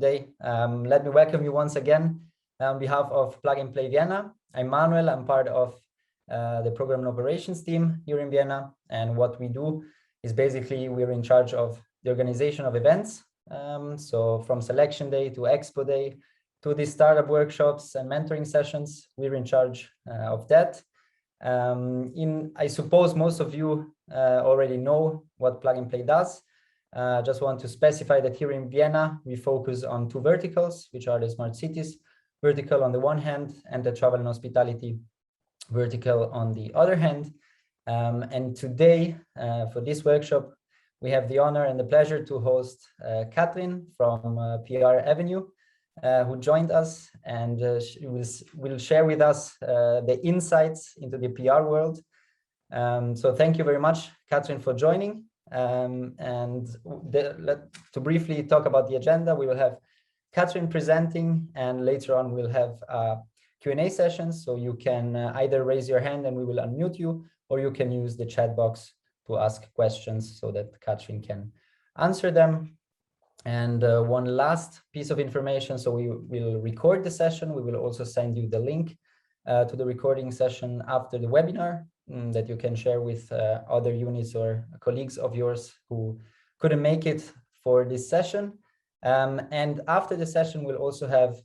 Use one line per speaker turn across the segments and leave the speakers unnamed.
today. Let me welcome you once again on behalf of Plug and Play Vienna. I'm Manuel. I'm part of the program and operations team here in Vienna. And what we do is basically we're in charge of the organization of events. So from selection day to expo day to the startup workshops and mentoring sessions, we're in charge of that. I suppose most of you already know what Plug and Play does. Just want to specify that here in Vienna, we focus on two verticals, which are the smart cities vertical on the one hand, and the travel and hospitality vertical on the other hand. And today, for this workshop, we have the honor and the pleasure to host Kathrin from PR Avenue, who joined us, and she will share with us the insights into the PR world. So thank you very much, Kathrin, for joining. To briefly talk about the agenda, we will have Kathrin presenting, and later on we'll have a Q&A session. So you can either raise your hand and we will unmute you, or you can use the chat box to ask questions so that Kathrin can answer them. And one last piece of information, so we will record the session. We will also send you the link to the recording session after the webinar that you can share with other units or colleagues of yours who couldn't make it for this session. And after the session, we'll also have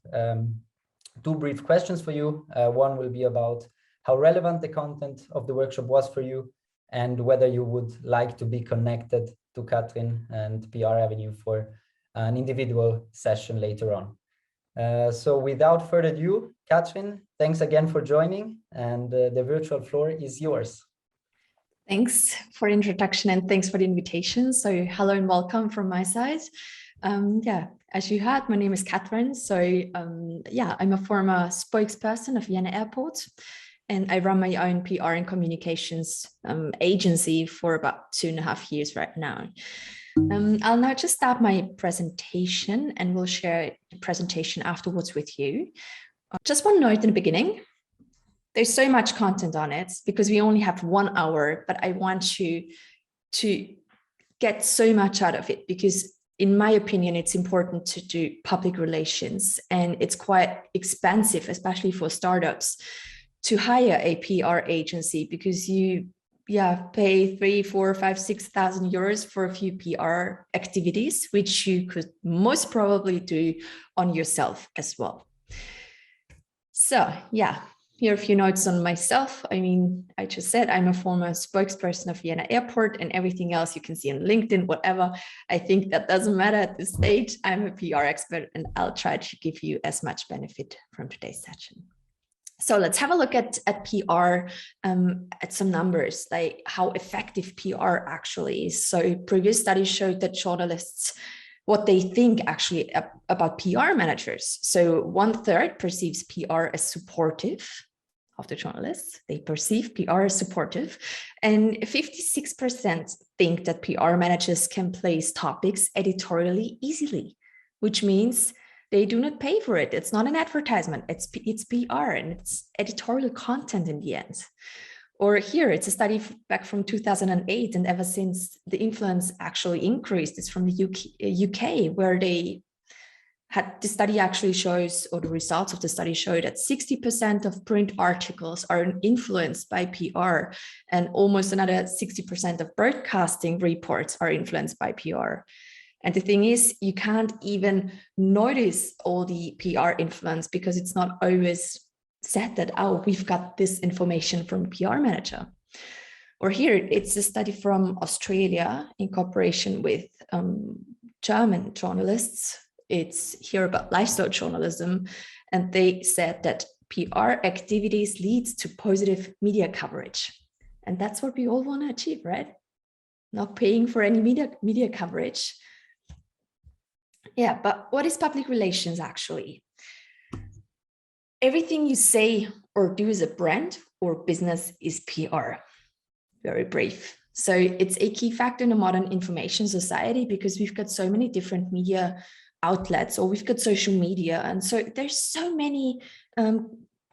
two brief questions for you. One will be about how relevant the content of the workshop was for you, and whether you would like to be connected to Kathrin and PR Avenue for an individual session later on. So without further ado, Kathrin, thanks again for joining, and the virtual floor is yours.
Thanks for the introduction and thanks for the invitation. So hello and welcome from my side. As you heard, my name is Kathrin. So I'm a former spokesperson of Vienna Airport, and I run my own PR and communications agency for about 2.5 years right now. I'll now just start my presentation, and we'll share the presentation afterwards with you. Just one note in the beginning. There's so much content on it because we only have 1 hour, but I want you to get so much out of it because in my opinion, it's important to do public relations, and it's quite expensive, especially for startups, to hire a PR agency because you pay 3,000, 4,000, 5,000, 6,000 euros for a few PR activities, which you could most probably do on yourself as well. So here are a few notes on myself. I mean, I just said I'm a former spokesperson of Vienna Airport, and everything else you can see on LinkedIn, whatever. I think that doesn't matter at this stage. I'm a PR expert, and I'll try to give you as much benefit from today's session. So let's have a look at PR, at some numbers, like how effective PR actually is. So previous studies showed that journalists, what they think actually about PR managers. So 1/3 perceives PR as supportive of the journalists. They perceive PR as supportive, and 56% think that PR managers can place topics editorially easily, which means they do not pay for it. It's not an advertisement, it's PR, and it's editorial content in the end. Or here, it's a study back from 2008, and ever since the influence actually increased. It's from the UK, where they had, the study actually shows, or the results of the study show that 60% of print articles are influenced by PR, and almost another 60% of broadcasting reports are influenced by PR. And the thing is, you can't even notice all the PR influence because it's not always said that, oh, we've got this information from a PR manager. Or here, it's a study from Australia in cooperation with German journalists. It's here about lifestyle journalism. And they said that PR activities leads to positive media coverage. And that's what we all want to achieve, right? Not paying for any media coverage. Yeah, but what is public relations actually? Everything you say or do as a brand or business is PR. Very brief. So it's a key factor in a modern information society because we've got so many different media outlets, or we've got social media. And so there's so many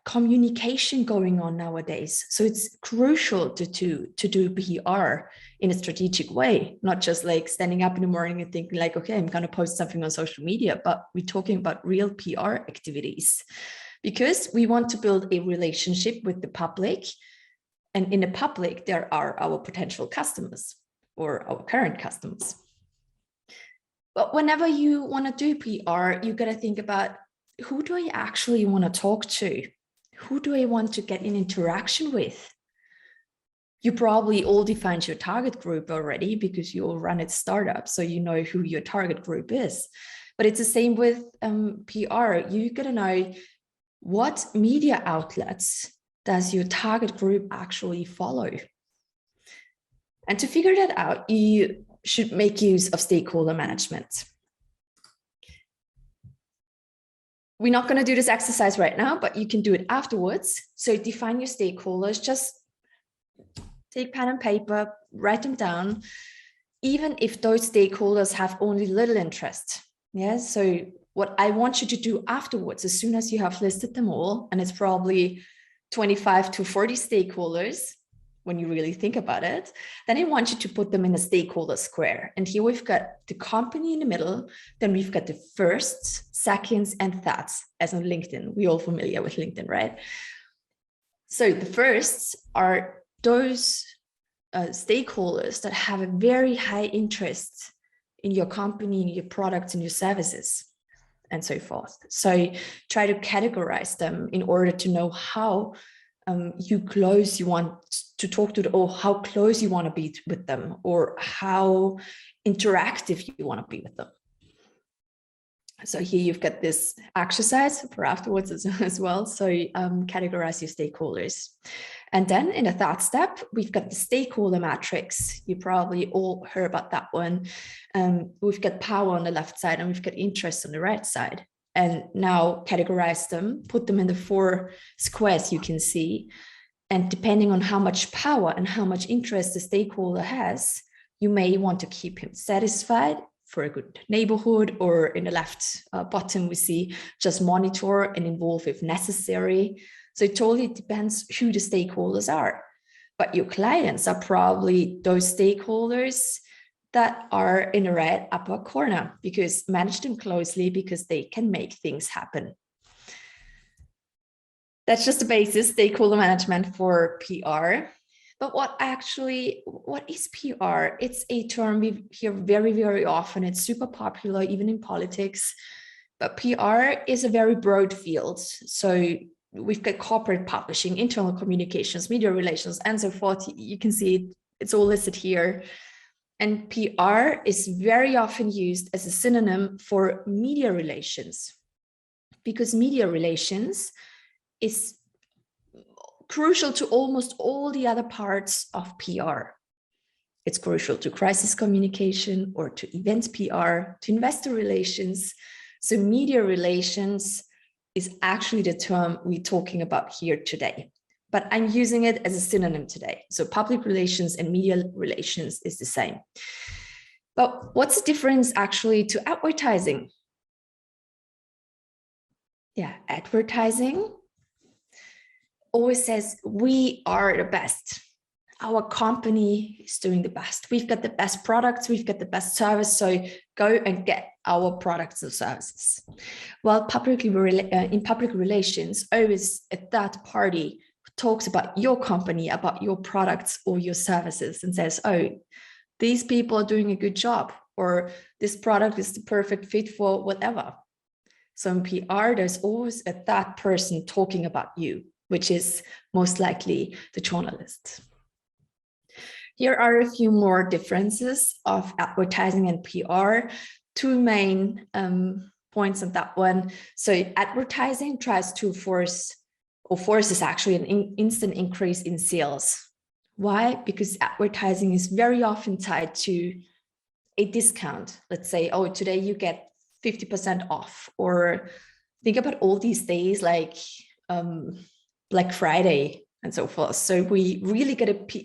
communication going on nowadays. So it's crucial to do PR in a strategic way, not just like standing up in the morning and thinking like, okay, I'm going to post something on social media, but we're talking about real PR activities, because we want to build a relationship with the public. And in the public, there are our potential customers or our current customers. But whenever you want to do PR, you got to think about, who do I actually want to talk to? Who do I want to get in interaction with? You probably all defined your target group already because you all run at startups, so you know who your target group is. But it's the same with PR. You got to know, what media outlets does your target group actually follow? And to figure that out, you should make use of stakeholder management. We're not going to do this exercise right now, but you can do it afterwards. So define your stakeholders, just take pen and paper, write them down, even if those stakeholders have only little interest. Yeah. So what I want you to do afterwards, as soon as you have listed them all, and it's probably 25 to 40 stakeholders, when you really think about it, then I want you to put them in a stakeholder square. And here we've got the company in the middle, then we've got the firsts, seconds, and thirds, as on LinkedIn. We're all familiar with LinkedIn, right? So the firsts are those stakeholders that have a very high interest in your company, in your products, and your services, and so forth. So try to categorize them in order to know how close you want to talk to them, or how close you want to be with them, or how interactive you want to be with them. So here you've got this exercise for afterwards as well. So categorize your stakeholders. And then in the third step, we've got the Stakeholder Matrix. You probably all heard about that one. We've got power on the left side and we've got interest on the right side. And now categorize them, put them in the 4 squares you can see. And depending on how much power and how much interest the stakeholder has, you may want to keep him satisfied for a good neighborhood, or in the left bottom, we see just monitor and involve if necessary. So it totally depends who the stakeholders are. But your clients are probably those stakeholders that are in the right upper corner, because manage them closely because they can make things happen. That's just the basis, stakeholder management for PR. But what is PR? It's a term we hear very, very often. It's super popular, even in politics. But PR is a very broad field. So we've got corporate publishing, internal communications, media relations, and so forth. You can see it's all listed here. And PR is very often used as a synonym for media relations, because media relations is crucial to almost all the other parts of PR. It's crucial to crisis communication, or to events PR, to investor relations. So media relations is actually the term we're talking about here today, but I'm using it as a synonym today. So public relations and media relations is the same. But what's the difference actually to advertising? Yeah, advertising always says we are the best. Our company is doing the best. We've got the best products, we've got the best service, so go and get our products and services. Well, in public relations, always a third party talks about your company, about your products or your services, and says, oh, these people are doing a good job, or this product is the perfect fit for whatever. So in PR, there's always a third person talking about you, which is most likely the journalist. Here are a few more differences of advertising and PR. 2 main points on that one. So advertising tries to forces actually an instant increase in sales. Why? Because advertising is very often tied to a discount. Let's say, oh, today you get 50% off, or think about all these days like Black Friday and so forth. So we really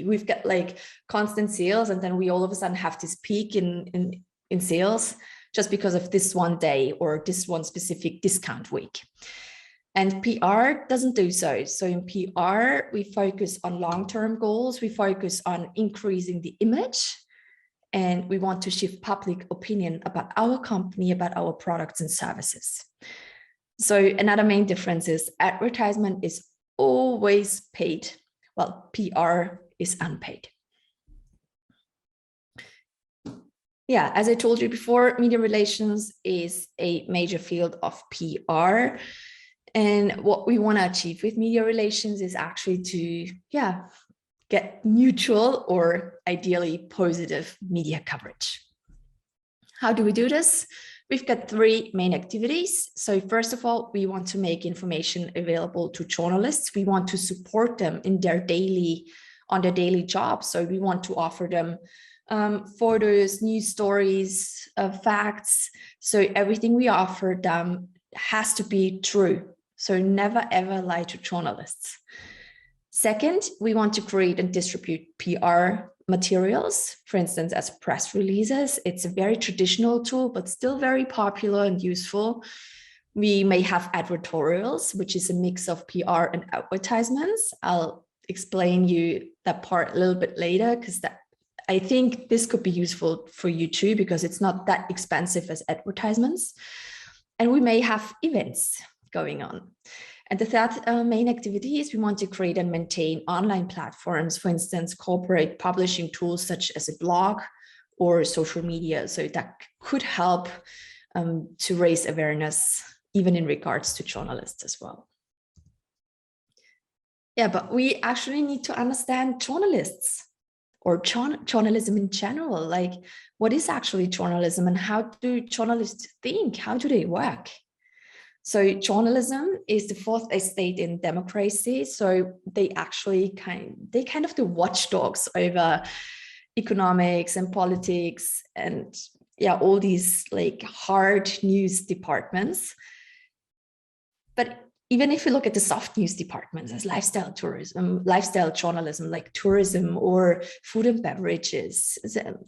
we've got like constant sales, and then we all of a sudden have this peak in sales just because of this one day or this one specific discount week. And PR doesn't do so. So in PR, we focus on long-term goals. We focus on increasing the image, and we want to shift public opinion about our company, about our products and services. So another main difference is advertisement is always paid, while PR is unpaid. Yeah, as I told you before, media relations is a major field of PR. And what we want to achieve with media relations is actually to, get neutral or ideally positive media coverage. How do we do this? We've got three main activities. So first of all, we want to make information available to journalists. We want to support them in their daily job. So we want to offer them photos, news stories, facts. So everything we offer them has to be true. So never ever lie to journalists. Second, we want to create and distribute PR materials, for instance, as press releases. It's a very traditional tool, but still very popular and useful. We may have advertorials, which is a mix of PR and advertisements. I'll explain you that part a little bit later, because I think this could be useful for you too, because it's not that expensive as advertisements. And we may have events going on. And the third main activity is we want to create and maintain online platforms, for instance, corporate publishing tools such as a blog or social media. So that could help to raise awareness, even in regards to journalists as well. Yeah, but we actually need to understand journalists or journalism in general. Like, what is actually journalism and how do journalists think? How do they work? So journalism is the fourth estate in democracy. So they actually kind of the watchdogs over economics and politics and all these like hard news departments. But even if you look at the soft news departments as lifestyle tourism, lifestyle journalism, like tourism or food and beverages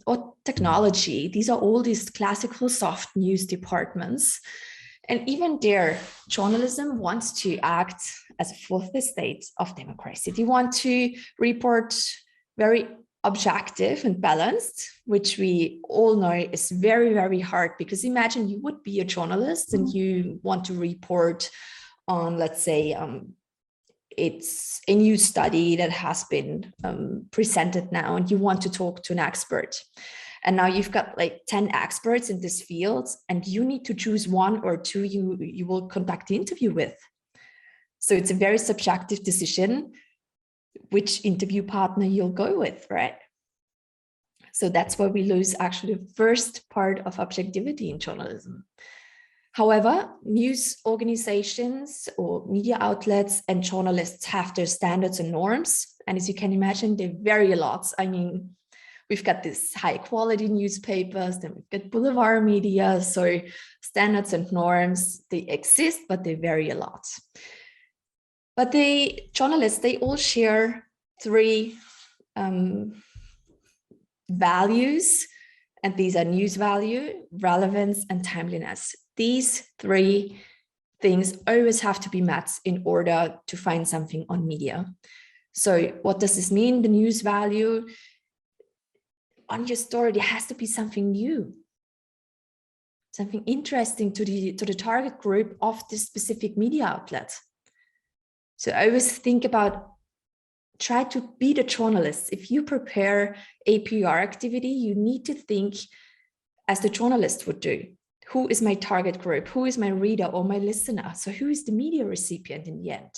or technology, these are all these classical soft news departments. And even there, journalism wants to act as a fourth estate of democracy. They want to report very objective and balanced, which we all know is very, very hard, because imagine you would be a journalist and you want to report on, let's say, it's a new study that has been presented now, and you want to talk to an expert. And now you've got like 10 experts in this field, and you need to choose one or two you will conduct the interview with. So it's a very subjective decision which interview partner you'll go with, right? So that's where we lose actually the first part of objectivity in journalism. However, news organizations or media outlets and journalists have their standards and norms. And as you can imagine, they vary a lot. I mean, we've got these high quality newspapers, then we've got boulevard media. So standards and norms, they exist, but they vary a lot. But the journalists, they all share three values, and these are news value, relevance, and timeliness. These three things always have to be met in order to find something on media. So what does this mean? The news value on your story, there has to be something new, something interesting to the target group of this specific media outlet. So I always think about, try to be the journalist. If you prepare a PR activity, you need to think as the journalist would do. Who is my target group? Who is my reader or my listener? So who is the media recipient in the end?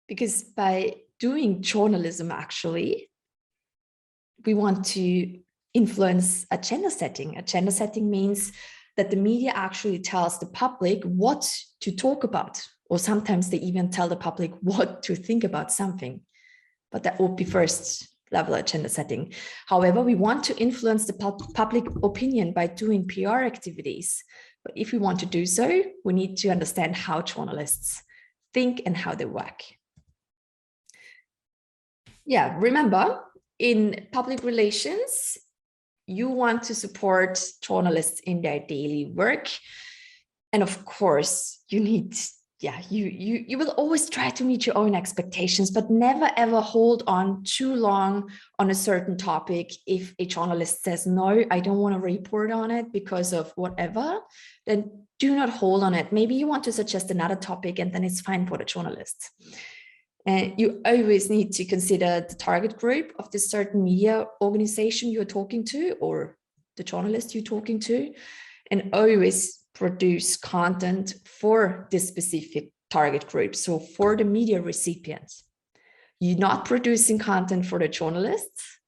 Because by doing journalism, actually, we want to influence agenda setting. Agenda setting means that the media actually tells the public what to talk about, or sometimes they even tell the public what to think about something. But that would be first level agenda setting. However, we want to influence the public opinion by doing PR activities. But if we want to do so, we need to understand how journalists think and how they work. Yeah, remember, in public relations, you want to support journalists in their daily work. And of course, you need, you will always try to meet your own expectations, but never ever hold on too long on a certain topic. If a journalist says, no, I don't want to report on it because of whatever, then do not hold on it. Maybe you want to suggest another topic, and then it's fine for the journalist. And you always need to consider the target group of this certain media organization you're talking to, or the journalist you're talking to, and always produce content for this specific target group. So for the media recipients, you're not producing content for the journalists,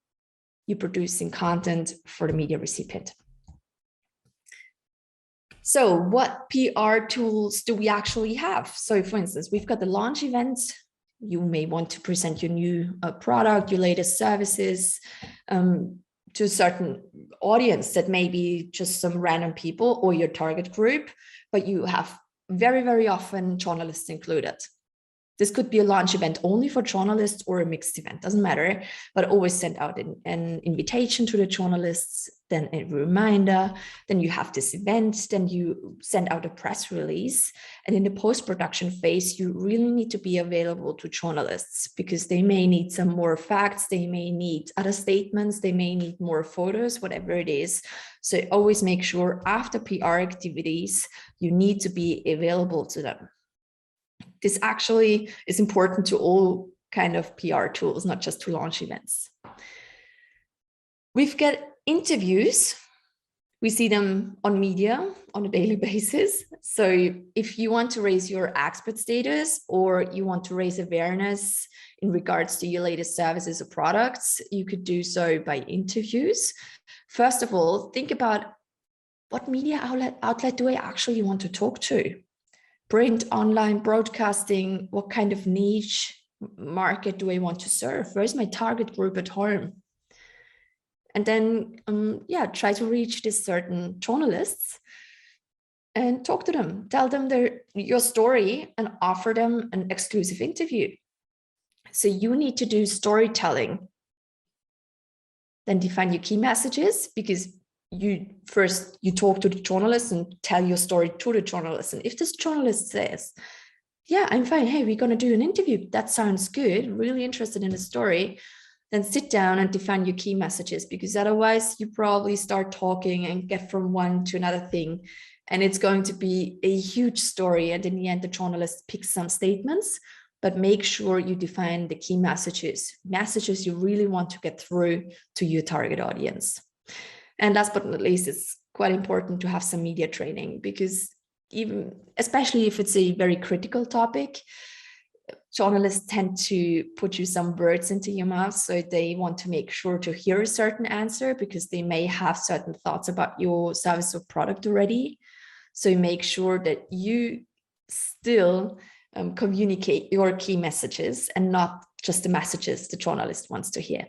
you're producing content for the media recipient. So what PR tools do we actually have? So for instance, we've got the launch events. You may want to present your new product, your latest services, to a certain audience that may be just some random people or your target group, but you have very, very often journalists included. This could be a launch event only for journalists or a mixed event, doesn't matter, but always send out an invitation to the journalists, then a reminder, then you have this event, then you send out a press release. And in the post-production phase, you really need to be available to journalists because they may need some more facts, they may need other statements, they may need more photos, whatever it is. So always make sure after PR activities, you need to be available to them. This actually is important to all kind of PR tools, not just to launch events. We've got interviews. We see them on media on a daily basis. So if you want to raise your expert status or you want to raise awareness in regards to your latest services or products, you could do so by interviews. First of all, think about what media outlet do I actually want to talk to? Print, online, broadcasting, what kind of niche market do I want to serve? Where's my target group at home? And then, try to reach these certain journalists and talk to them, tell them your story and offer them an exclusive interview. So you need to do storytelling. Then define your key messages, because you talk to the journalist and tell your story to the journalist. And if this journalist says, yeah, I'm fine, hey, we're going to do an interview, that sounds good, really interested in the story, then sit down and define your key messages, because otherwise you probably start talking and get from one to another thing. And it's going to be a huge story. And in the end, the journalist picks some statements, but make sure you define the key messages you really want to get through to your target audience. And last but not least, it's quite important to have some media training, because especially if it's a very critical topic, journalists tend to put you some words into your mouth. So they want to make sure to hear a certain answer because they may have certain thoughts about your service or product already. So make sure that you still communicate your key messages and not just the messages the journalist wants to hear.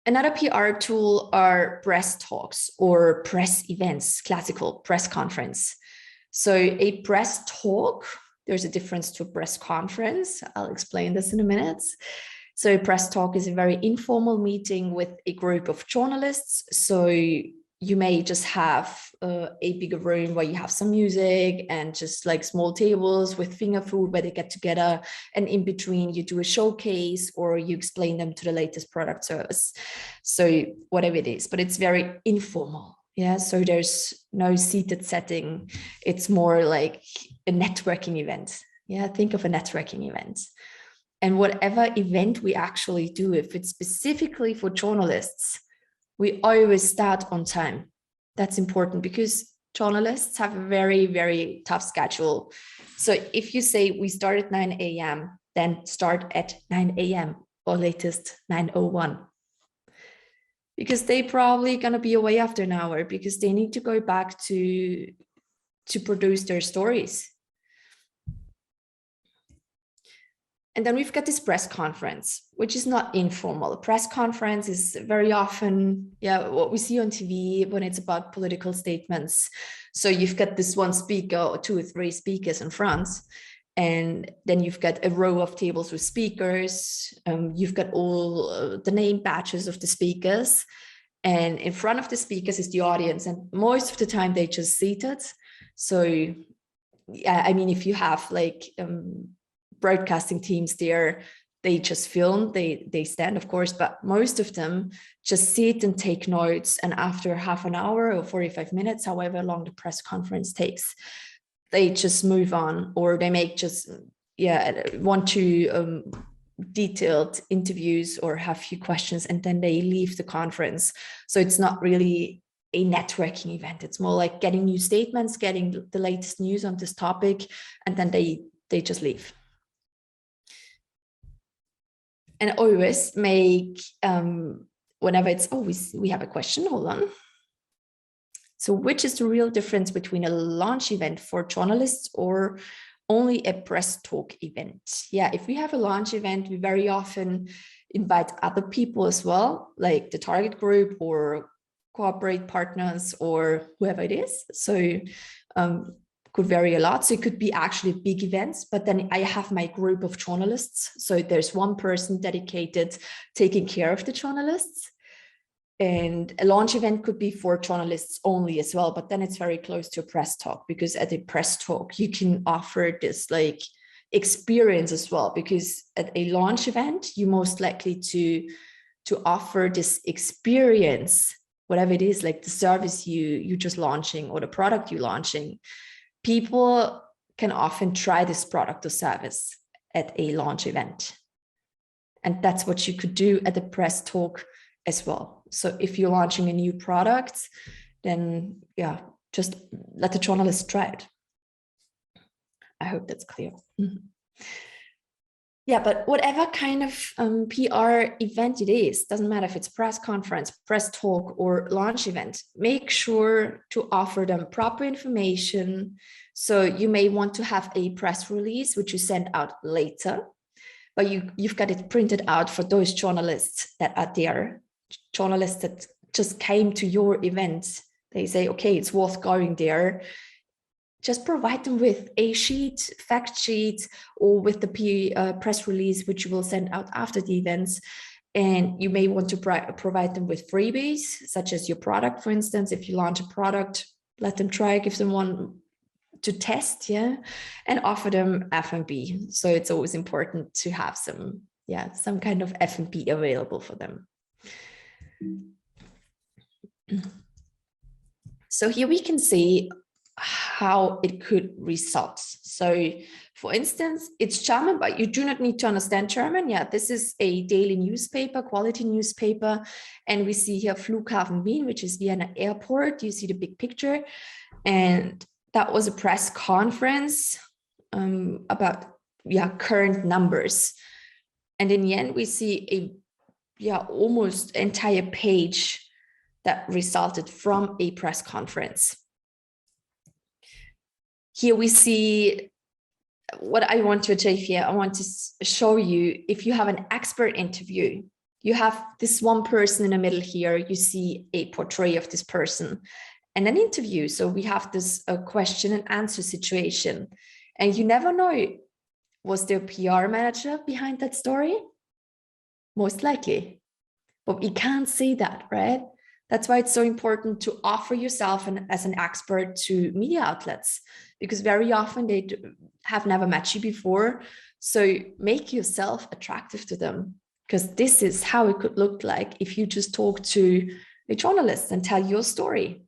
Another PR tool are press talks or press events, classical press conference. So a press talk, there's a difference to a press conference. I'll explain this in a minute. So a press talk is a very informal meeting with a group of journalists. So you may just have a bigger room where you have some music and just like small tables with finger food where they get together, and in between you do a showcase or you explain them to the latest product service. So whatever it is, but it's very informal. Yeah, so there's no seated setting. It's more like a networking event. Yeah, think of a networking event. And whatever event we actually do, if it's specifically for journalists, we always start on time. That's important because journalists have a very, very tough schedule. So if you say we start at 9 a.m., then start at 9 a.m. or latest 9:01. Because they probably gonna be away after an hour because they need to go back to produce their stories. And then we've got this press conference, which is not informal. A press conference is very often, what we see on TV when it's about political statements. So you've got this one speaker or two or three speakers in front, and then you've got a row of tables with speakers. You've got all the name badges of the speakers. and in front of the speakers is the audience, and most of the time they just seated. So yeah, I mean, if you have like broadcasting teams there, they just film, they stand, of course, but most of them just sit and take notes. And after half an hour or 45 minutes, however long the press conference takes, they just move on, or they make just, one, two detailed interviews or have few questions, and then they leave the conference. So it's not really a networking event. It's more like getting new statements, getting the latest news on this topic, and then they just leave. And always make, whenever it's, we have a question, hold on. So which is the real difference between a launch event for journalists or only a press talk event? Yeah, if we have a launch event, we very often invite other people as well, like the target group or corporate partners or whoever it is. So could vary a lot. So it could be actually big events, but then I have my group of journalists. So there's one person dedicated taking care of the journalists. And a launch event could be for journalists only as well, but then it's very close to a press talk, because at a press talk, you can offer this like experience as well, because at a launch event, you're most likely to offer this experience, whatever it is, like the service you're just launching or the product you're launching. People can often try this product or service at a launch event. And that's what you could do at the press talk as well. So if you're launching a new product, then yeah, just let the journalists try it. I hope that's clear. Mm-hmm. Yeah, but whatever kind of PR event it is, doesn't matter if it's press conference, press talk, or launch event, make sure to offer them proper information. So you may want to have a press release, which you send out later, but you've got it printed out for those journalists that are there, journalists that just came to your event. They say, okay, it's worth going there. Just provide them with a sheet, fact sheet, or with the press release, which you will send out after the events. And you may want to provide them with freebies, such as your product, for instance. If you launch a product, let them try, give them one to test, yeah, and offer them F&B. So it's always important to have some kind of F&B available for them. So here we can see how it could result. So for instance, it's German, but you do not need to understand German. Yeah, this is a daily newspaper, quality newspaper. And we see here Flughafen Wien, which is Vienna Airport. You see the big picture. And that was a press conference about current numbers. And in the end, we see a almost entire page that resulted from a press conference. Here we see what I want to achieve here. I want to show you, if you have an expert interview, you have this one person in the middle here, you see a portrait of this person, and an interview. So we have this question and answer situation, and you never know, was there a PR manager behind that story? Most likely, but we can't see that, right? That's why it's so important to offer yourself as an expert to media outlets, because very often they have never met you before. So make yourself attractive to them, because this is how it could look like if you just talk to a journalist and tell your story.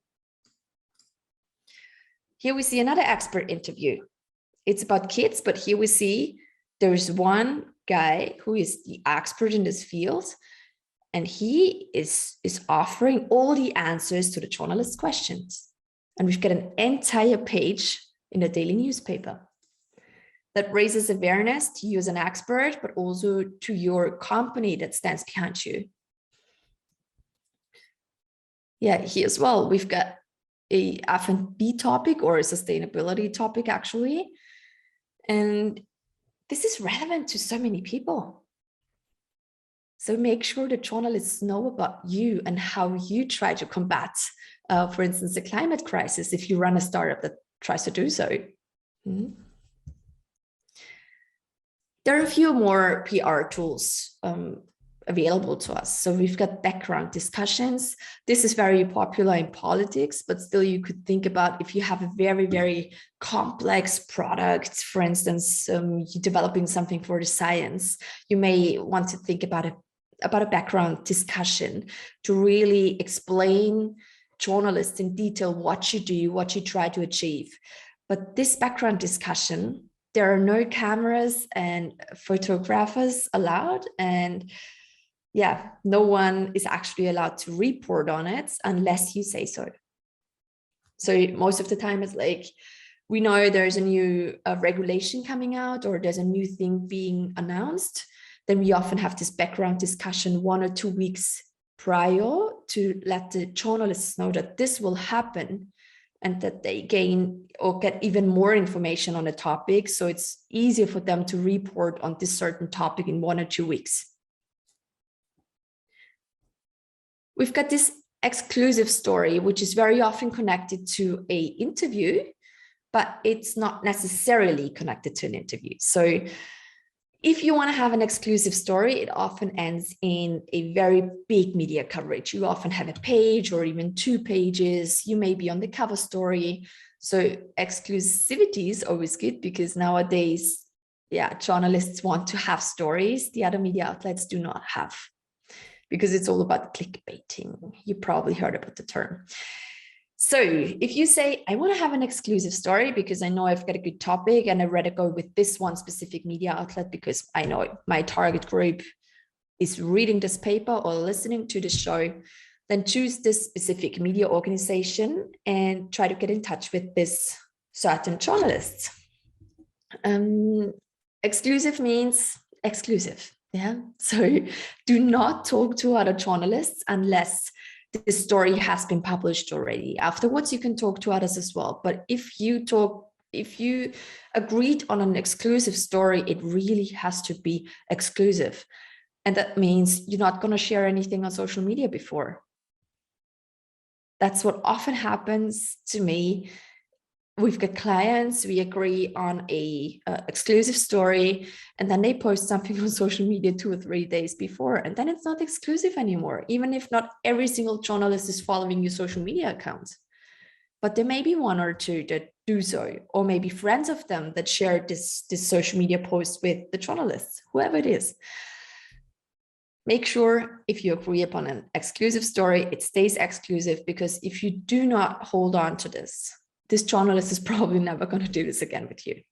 Here we see another expert interview. It's about kids, but here we see there's one guy who is the expert in this field, and he is offering all the answers to the journalist's questions. And we've got an entire page in a daily newspaper that raises awareness to you as an expert, but also to your company that stands behind you. Yeah, here as well, we've got a F&B topic, or a sustainability topic, actually. And this is relevant to so many people. So make sure the journalists know about you and how you try to combat, for instance, the climate crisis, if you run a startup that tries to do so. Mm-hmm. There are a few more PR tools available to us. So we've got background discussions. This is very popular in politics, but still you could think about if you have a very, very complex product, for instance, you're developing something for the science, you may want to think about a background discussion to really explain journalists in detail what you do, what you try to achieve. But this background discussion, there are no cameras and photographers allowed, and yeah, no one is actually allowed to report on it unless you say so. So most of the time it's like, we know there's a new regulation coming out, or there's a new thing being announced, then we often have this background discussion 1 or 2 weeks prior to let the journalists know that this will happen, and that they gain or get even more information on a topic. So it's easier for them to report on this certain topic in 1 or 2 weeks. We've got this exclusive story, which is very often connected to an interview, but it's not necessarily connected to an interview. So if you want to have an exclusive story, it often ends in a very big media coverage. You often have a page or even 2 pages. You may be on the cover story. So exclusivity is always good, because nowadays, journalists want to have stories the other media outlets do not have, because it's all about clickbaiting. You probably heard about the term. So if you say, I want to have an exclusive story because I know I've got a good topic and I'd rather go with this one specific media outlet because I know my target group is reading this paper or listening to the show, then choose this specific media organization and try to get in touch with this certain journalist. Exclusive means exclusive. Yeah. So do not talk to other journalists unless the story has been published already. Afterwards, you can talk to others as well. But if you agreed on an exclusive story, it really has to be exclusive. And that means you're not going to share anything on social media before. That's what often happens to me. We've got clients, we agree on a exclusive story, and then they post something on social media 2 or 3 days before, and then it's not exclusive anymore, even if not every single journalist is following your social media accounts. But there may be 1 or 2 that do so, or maybe friends of them that share this social media post with the journalists, whoever it is. Make sure if you agree upon an exclusive story, it stays exclusive, because if you do not hold on to this journalist is probably never going to do this again with you.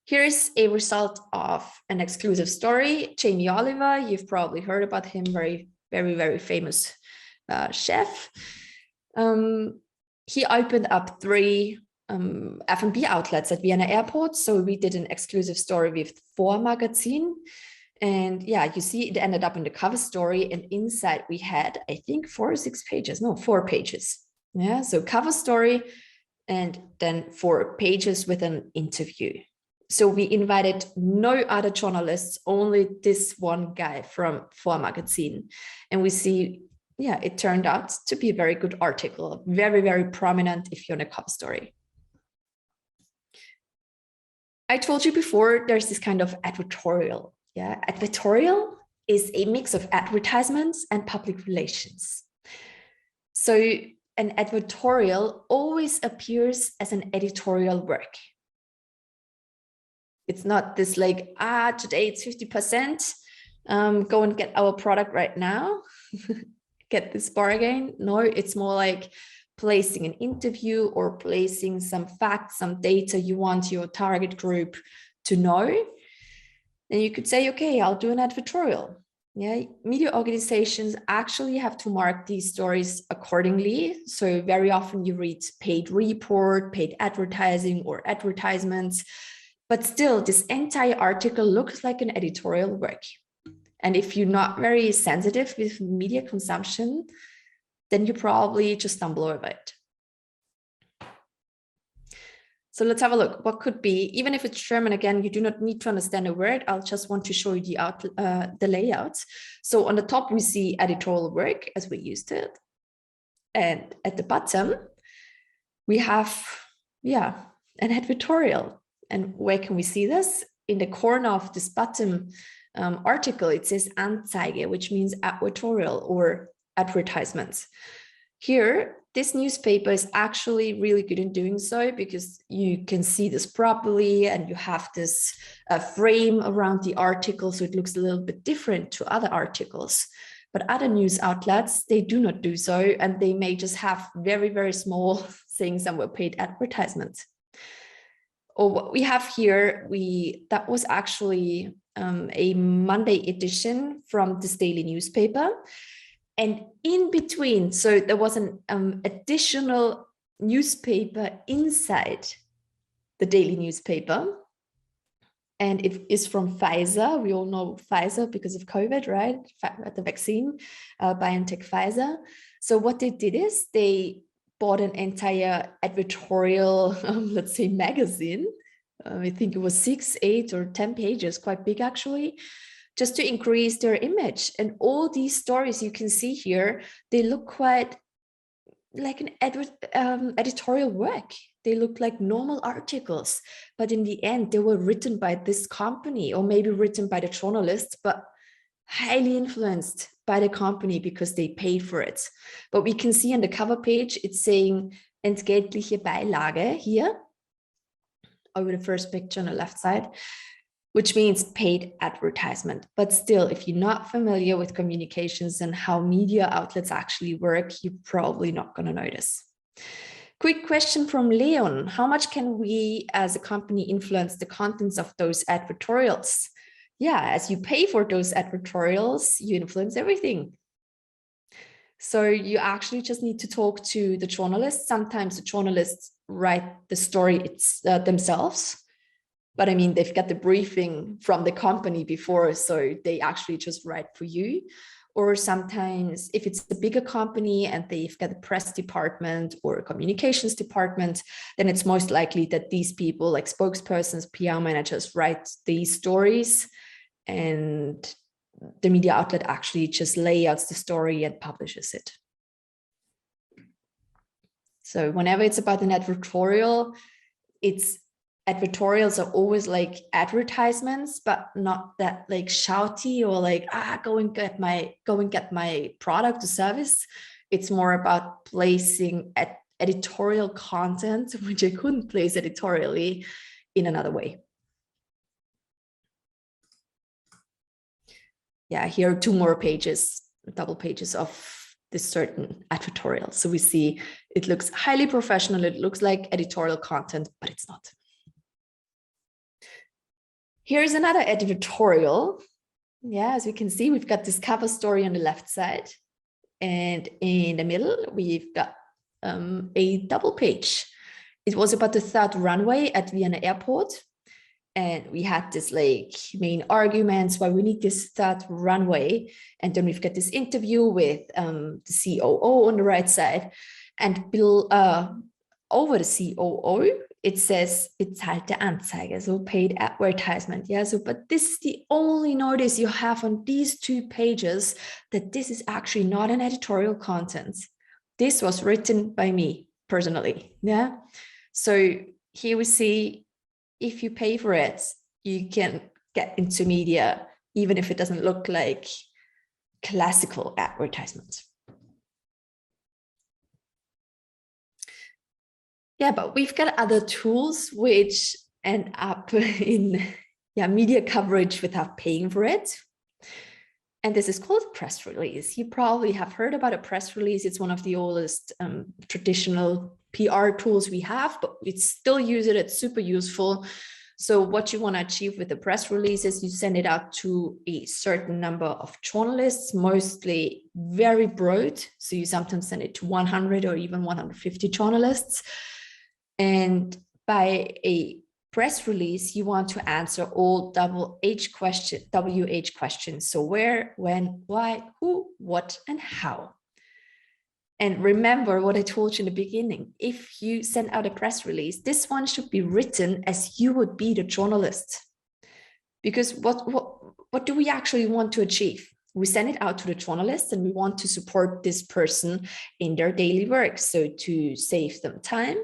Here is a result of an exclusive story. Jamie Oliver, you've probably heard about him, very, very, very famous chef. He opened up 3 F&B outlets at Vienna Airport. So we did an exclusive story with 4 magazine. And yeah, you see it ended up in the cover story, and inside we had, I think 4 or 6 pages, no, 4 pages. Yeah, so cover story and then 4 pages with an interview. So we invited no other journalists, only this one guy from 4 magazine. And we see, yeah, it turned out to be a very good article, very, very prominent if you're on a cover story. I told you before, there's this kind of advertorial. Yeah, advertorial is a mix of advertisements and public relations. So an advertorial always appears as an editorial work. It's not this like, today it's 50%, go and get our product right now, get this bargain. No, it's more like placing an interview or placing some facts, some data you want your target group to know. Then you could say, okay, I'll do an advertorial. Yeah, media organizations actually have to mark these stories accordingly. So very often you read paid report, paid advertising, or advertisements, but still this entire article looks like an editorial work. And if you're not very sensitive with media consumption, then you probably just stumble over it. So let's have a look. What could be, even if it's German, again, you do not need to understand a word. I'll just want to show you the layout. So on the top, we see editorial work as we used it. And at the bottom, we have, an advertorial. And where can we see this? in the corner of this bottom article, it says Anzeige, which means advertorial or advertisements. Here, this newspaper is actually really good in doing so because you can see this properly and you have this frame around the article, so it looks a little bit different to other articles. But other news outlets, they do not do so, and they may just have very, very small saying somewhere paid advertisements. Or what we have here, that was actually a Monday edition from this daily newspaper. And in between, so there was an additional newspaper inside the daily newspaper. And it is from Pfizer. We all know Pfizer because of COVID, right? The vaccine, BioNTech Pfizer. So what they did is they bought an entire advertorial, let's say, magazine. I think it was 6, 8, or 10 pages, quite big actually, just to increase their image. And all these stories you can see here, they look quite like an editorial work. They look like normal articles, but in the end, they were written by this company, or maybe written by the journalists, but highly influenced by the company because they paid for it. But we can see on the cover page, it's saying entgeltliche Beilage here, over the first picture on the left side, which means paid advertisement. But still, if you're not familiar with communications and how media outlets actually work, you're probably not going to notice. Quick question from Leon. How much can we as a company influence the contents of those advertorials? Yeah, as you pay for those advertorials, you influence everything. So you actually just need to talk to the journalists. Sometimes the journalists write the story themselves. But I mean, they've got the briefing from the company before, so they actually just write for you. Or sometimes if it's a bigger company and they've got a press department or a communications department, then it's most likely that these people, like spokespersons, PR managers, write these stories, and the media outlet actually just layouts the story and publishes it. So whenever it's about an advertorial, advertorials are always like advertisements, but not that like shouty or like, go and get my product or service. It's more about placing editorial content, which I couldn't place editorially, in another way. Yeah, here are 2 more pages, double pages of this certain advertorial. So we see it looks highly professional. It looks like editorial content, but it's not. Here's another editorial. Yeah, as we can see, we've got this cover story on the left side. And in the middle, we've got a double page. It was about the 3rd runway at Vienna Airport. And we had this like main arguments why we need this 3rd runway. And then we've got this interview with the COO on the right side. And over the COO, it says bezahlte Anzeige, so paid advertisement. Yeah, so but this is the only notice you have on these 2 pages that this is actually not an editorial content. This was written by me personally. Yeah, so here we see if you pay for it, you can get into media, even if it doesn't look like classical advertisements. Yeah, but we've got other tools which end up in media coverage without paying for it. And this is called press release. You probably have heard about a press release. It's one of the oldest traditional PR tools we have, but we still use it. It's super useful. So what you want to achieve with the press release is you send it out to a certain number of journalists, mostly very broad. So you sometimes send it to 100 or even 150 journalists. And by a press release, you want to answer all WH questions. So where, when, why, who, what, and how. And remember what I told you in the beginning. If you send out a press release, this one should be written as you would be the journalist. Because what do we actually want to achieve? We send it out to the journalists and we want to support this person in their daily work. So to save them time.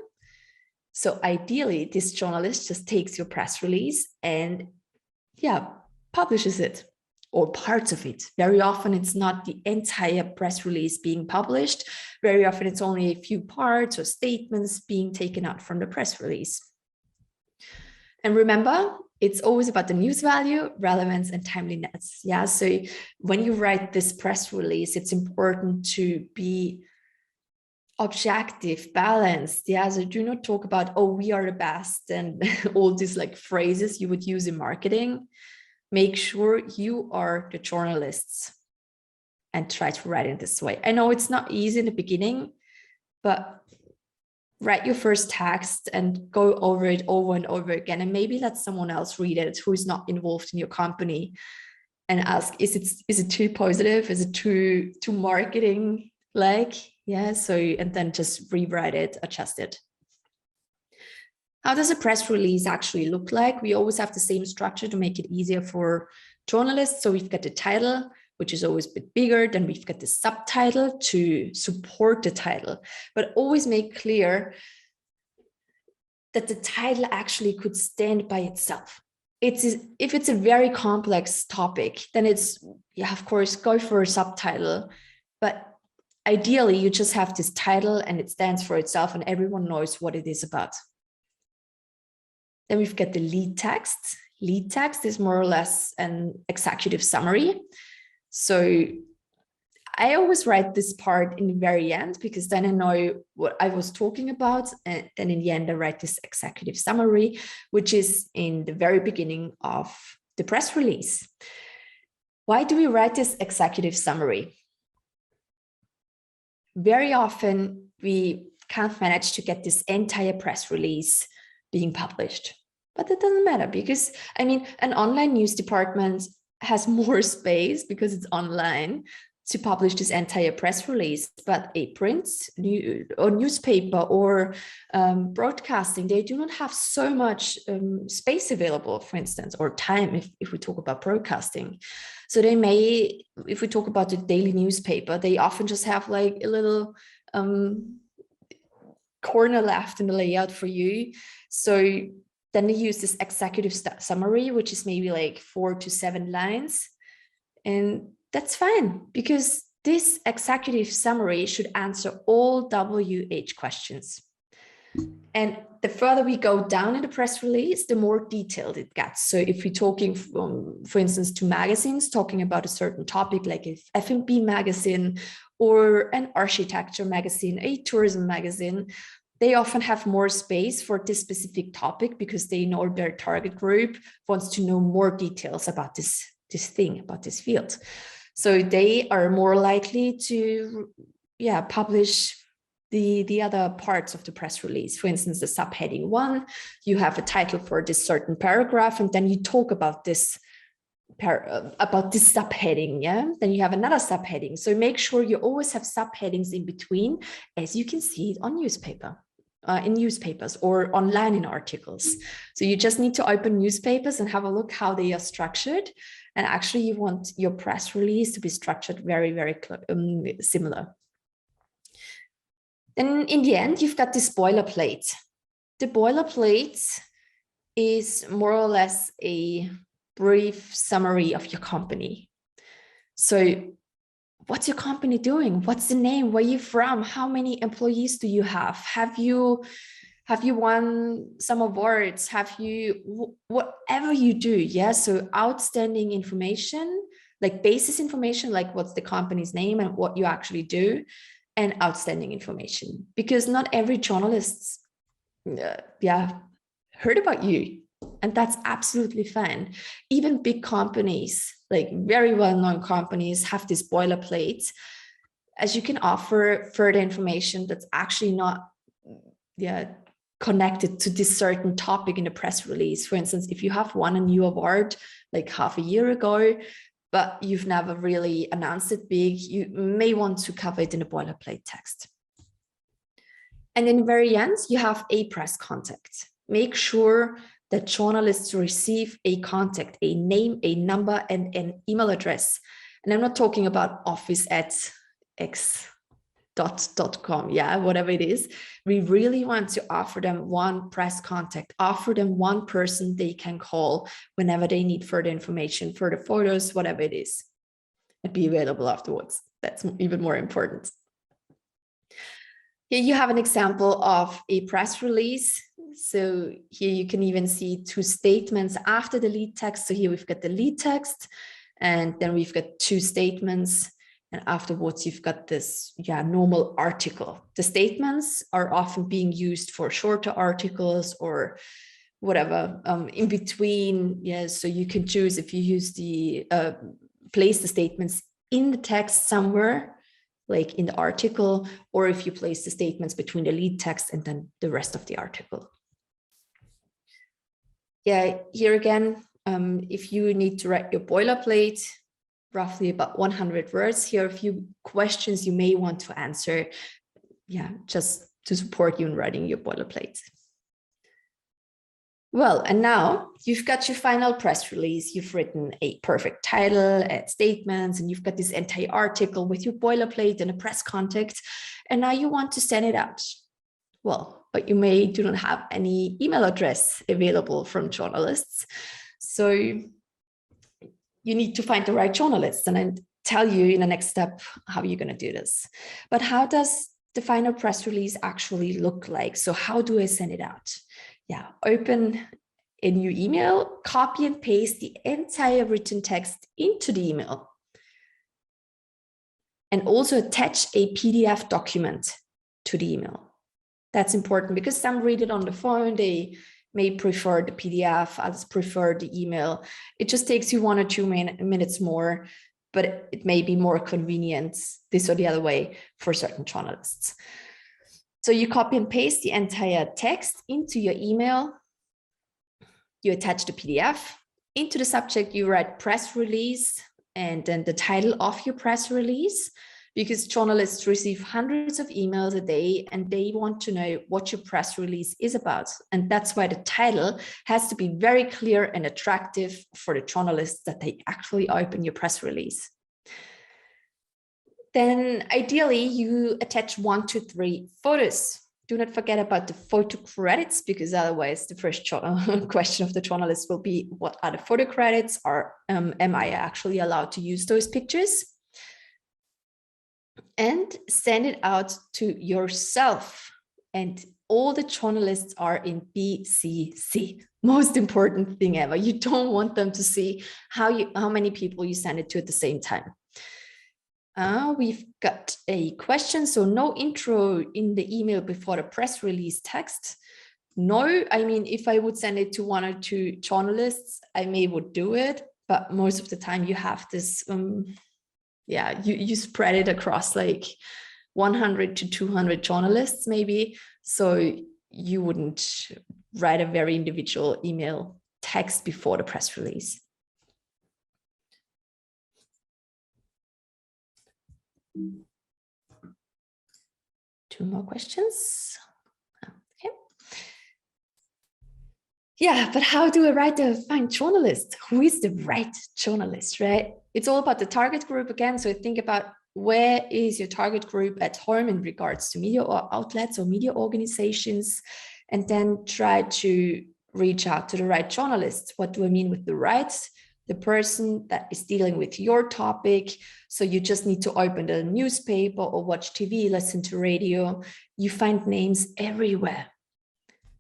So ideally, this journalist just takes your press release and publishes it, or parts of it. Very often it's not the entire press release being published. Very often it's only a few parts or statements being taken out from the press release. And remember, it's always about the news value, relevance, and timeliness. Yeah, so when you write this press release, it's important to be objective, balanced. Yeah, so do not talk about, oh, we are the best, and all these like phrases you would use in marketing. Make sure you are the journalists and try to write it this way. I know it's not easy in the beginning, but write your first text and go over it over and over again, and maybe let someone else read it who is not involved in your company, and ask, is it too positive? Is it too marketing like? Yeah, so, and then just rewrite it, adjust it. How does a press release actually look like? We always have the same structure to make it easier for journalists. So we've got the title, which is always a bit bigger. Then we've got the subtitle to support the title, but always make clear that the title actually could stand by itself. If it's a very complex topic, then it's, yeah, of course, go for a subtitle, but ideally you just have this title and it stands for itself and everyone knows what it is about. Then we've got the lead text. Lead text is more or less an executive summary. So I always write this part in the very end, because then I know what I was talking about. And then in the end, I write this executive summary, which is in the very beginning of the press release. Why do we write this executive summary? Very often we can't manage to get this entire press release being published, but it doesn't matter, because I mean, an online news department has more space because it's online to publish this entire press release, but a print or newspaper or broadcasting, they do not have so much space available, for instance, or time if we talk about broadcasting. So they may, if we talk about the daily newspaper, they often just have like a little corner left in the layout for you. So then they use this executive summary, which is maybe like 4 to 7 lines. And that's fine, because this executive summary should answer all WH questions. And the further we go down in the press release, the more detailed it gets. So if we're talking, for instance, to magazines, talking about a certain topic, like a F&B magazine or an architecture magazine, a tourism magazine, they often have more space for this specific topic because they know their target group wants to know more details about this thing, about this field. So they are more likely to, publish the other parts of the press release. For instance, the subheading 1, you have a title for this certain paragraph, and then you talk about this subheading, yeah? Then you have another subheading. So make sure you always have subheadings in between, as you can see it on in newspapers or online in articles. So you just need to open newspapers and have a look how they are structured. And actually you want your press release to be structured very, very similar. Then in the end, you've got this boilerplate. The boilerplate is more or less a brief summary of your company. So what's your company doing? What's the name? Where are you from? How many employees do you have? Have you won some awards? Have you, whatever you do, yeah? So outstanding information, like basis information, like what's the company's name and what you actually do, and outstanding information, because not every journalist, heard about you, and that's absolutely fine. Even big companies, like very well-known companies, have this boilerplate, as you can offer further information that's actually not, connected to this certain topic in the press release. For instance, if you have won a new award like half a year ago, but you've never really announced it big, you may want to cover it in a boilerplate text. And in the very end, you have a press contact. Make sure that journalists receive a contact, a name, a number, and an email address. And I'm not talking about office@x .com, yeah, whatever it is. We really want to offer them one press contact, offer them one person they can call whenever they need further information, further photos, whatever it is, and be available afterwards. That's even more important. Here you have an example of a press release. So here you can even see two statements after the lead text. So here we've got the lead text, and then we've got two statements. And afterwards, you've got this normal article. The statements are often being used for shorter articles or whatever in between. Yeah, so you can choose if you use the place the statements in the text somewhere, like in the article, or if you place the statements between the lead text and then the rest of the article. Yeah, here again, if you need to write your boilerplate, roughly about 100 words. Here are a few questions you may want to answer, just to support you in writing your boilerplate. Well, and now you've got your final press release. You've written a perfect title, add statements, and you've got this entire article with your boilerplate and a press contact. And now you want to send it out. Well, but you do not have any email address available from journalists. So you need to find the right journalists, and I'll tell you in the next step how you're going to do this. But how does the final press release actually look like? So how do I send it out? Yeah, open a new email, copy and paste the entire written text into the email, and also attach a PDF document to the email. That's important because some read it on the phone, they may prefer the PDF, others prefer the email. It just takes you 1 or 2 minutes more, but it may be more convenient this or the other way for certain journalists. So you copy and paste the entire text into your email. You attach the PDF. Into the subject, you write press release and then the title of your press release, because journalists receive hundreds of emails a day and they want to know what your press release is about. And that's why the title has to be very clear and attractive for the journalists that they actually open your press release. Then ideally you attach 1 to 3 photos. Do not forget about the photo credits, because otherwise the first question of the journalist will be, what are the photo credits? Or am I actually allowed to use those pictures? And send it out to yourself. And all the journalists are in BCC. Most important thing ever. You don't want them to see how many people you send it to at the same time. We've got a question. So no intro in the email before the press release text. No, I mean, if I would send it to 1 or 2 journalists, I would do it. But most of the time you have this, you spread it across like 100 to 200 journalists maybe. So you wouldn't write a very individual email text before the press release. Two more questions. Okay. Yeah, but how do I find journalist? Who is the right journalist, right? It's all about the target group again. So think about, where is your target group at home in regards to media or outlets or media organizations, and then try to reach out to the right journalists. What do I mean with the right? The person that is dealing with your topic. So you just need to open the newspaper or watch TV, listen to radio. You find names everywhere.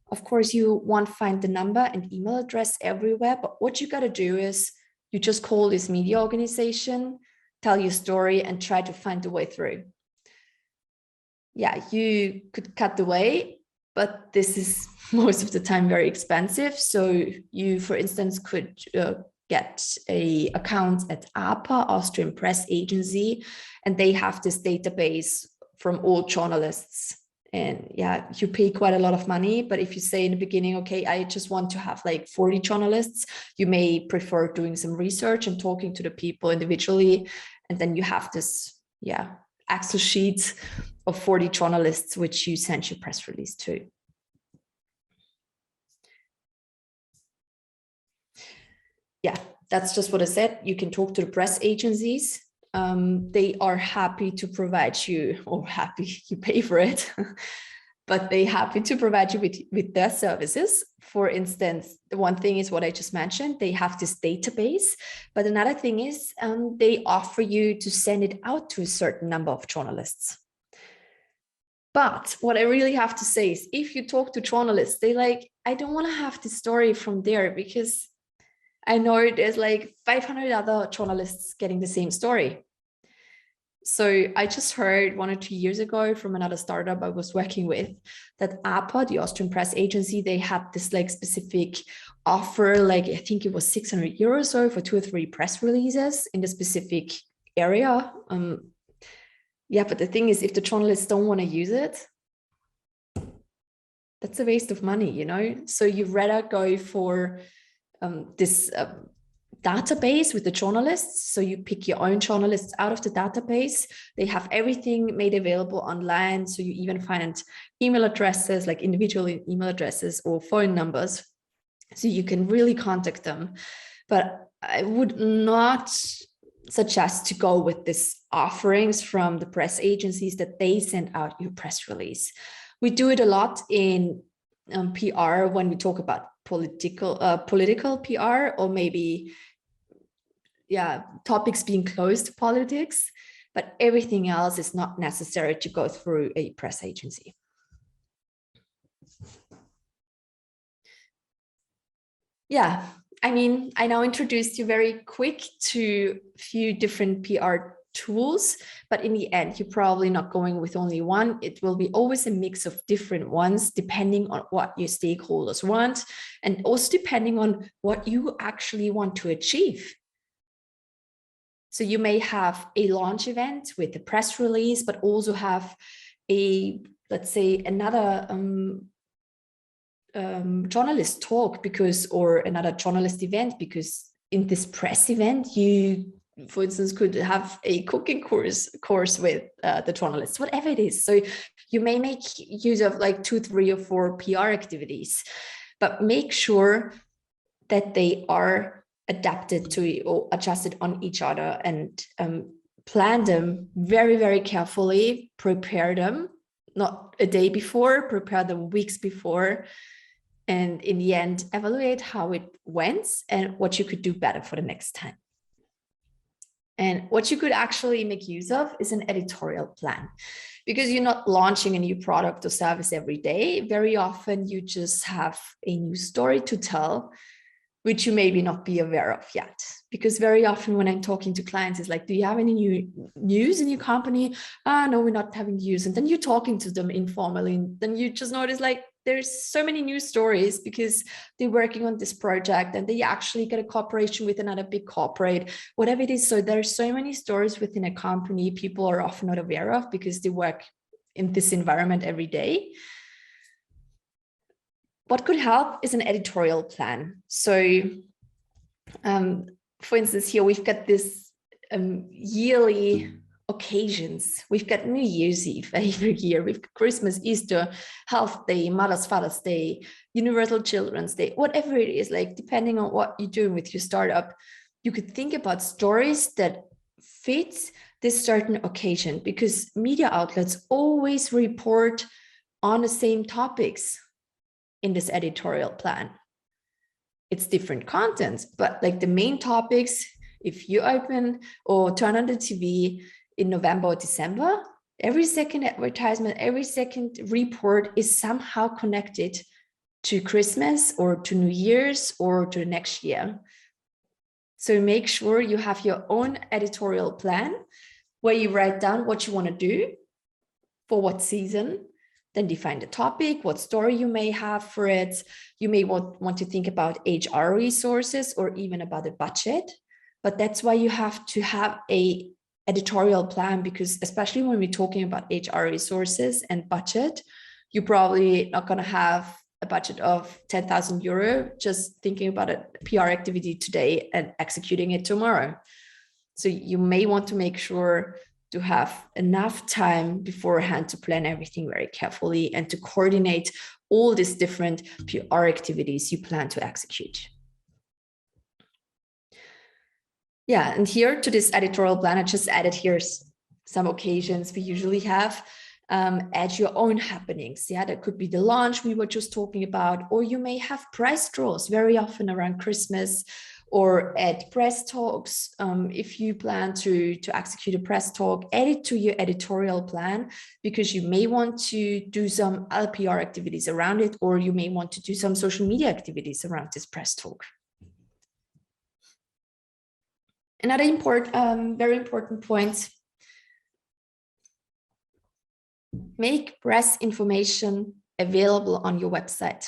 Of course, you won't find the number and email address everywhere, but what you got to do is you just call this media organization, tell your story, and try to find the way through. Yeah, you could cut the way, but this is most of the time very expensive. So you, for instance, could get an account at APA, Austrian Press Agency, and they have this database from all journalists. And yeah, you pay quite a lot of money, but if you say in the beginning, okay, I just want to have like 40 journalists, you may prefer doing some research and talking to the people individually. And then you have this, Excel sheet of 40 journalists, which you send your press release to. Yeah, that's just what I said. You can talk to the press agencies. they are happy to provide you, or happy, you pay for it, but they're happy to provide you with their services. For instance, the one thing is what I just mentioned, they have this database, but another thing is they offer you to send it out to a certain number of journalists. But what I really have to say is, if you talk to journalists, they like, I don't want to have the story from there because I know there's like 500 other journalists getting the same story. So I just heard 1 or 2 years ago from another startup I was working with that APA, the Austrian press agency, they had this like specific offer, like I think it was 600 euros or so for 2 or 3 press releases in the specific area. Yeah, but the thing is, if the journalists don't want to use it, that's a waste of money, you know? So you'd rather go for this database with the journalists. So you pick your own journalists out of the database. They have everything made available online. So you even find email addresses, like individual email addresses or phone numbers. So you can really contact them. But I would not suggest to go with these offerings from the press agencies that they send out your press release. We do it a lot in PR when we talk about political PR, or maybe topics being close to politics, but everything else is not necessary to go through a press agency. Yeah, I mean, I now introduced you very quick to a few different PR tools, but in the end, you're probably not going with only one. It will be always a mix of different ones, depending on what your stakeholders want, and also depending on what you actually want to achieve. So you may have a launch event with a press release, but also have a, let's say, another journalist talk or another journalist event, because in this press event, you, for instance, could have a cooking course with the journalists, whatever it is. So you may make use of like 2, 3, or 4 PR activities, but make sure that they are adapted to or adjusted on each other, and plan them very, very carefully, prepare them, not a day before, prepare them weeks before, and in the end, evaluate how it went and what you could do better for the next time. And what you could actually make use of is an editorial plan, because you're not launching a new product or service every day. Very often you just have a new story to tell, which you maybe not be aware of yet. Because very often when I'm talking to clients, it's like, do you have any new news in your company? No, we're not having news. And then you're talking to them informally, and then you just notice like, there's so many news stories because they're working on this project and they actually get a cooperation with another big corporate, whatever it is. So there's so many stories within a company people are often not aware of because they work in this environment every day. What could help is an editorial plan. So for instance, here we've got this yearly occasions. We've got New Year's Eve every year. We've got Christmas, Easter, Health Day, Mother's, Father's Day, Universal Children's Day, whatever it is, like depending on what you're doing with your startup, you could think about stories that fit this certain occasion, because media outlets always report on the same topics in this editorial plan. It's different content, but like the main topics, if you open or turn on the TV in November or December, every second advertisement, every second report is somehow connected to Christmas or to New Year's or to the next year. So make sure you have your own editorial plan where you write down what you want to do for what season, then define the topic, what story you may have for it. You may want to think about HR resources or even about a budget, but that's why you have to have a editorial plan, because especially when we're talking about HR resources and budget, you're probably not going to have a budget of 10,000 euro just thinking about a PR activity today and executing it tomorrow. So you may want to make sure to have enough time beforehand to plan everything very carefully and to coordinate all these different PR activities you plan to execute. Yeah, and here to this editorial plan, I just added here some occasions we usually have. Add your own happenings. Yeah, that could be the launch we were just talking about, or you may have price draws very often around Christmas, or add press talks. If you plan to execute a press talk, add it to your editorial plan, because you may want to do some LPR activities around it, or you may want to do some social media activities around this press talk. Another very important point, make press information available on your website.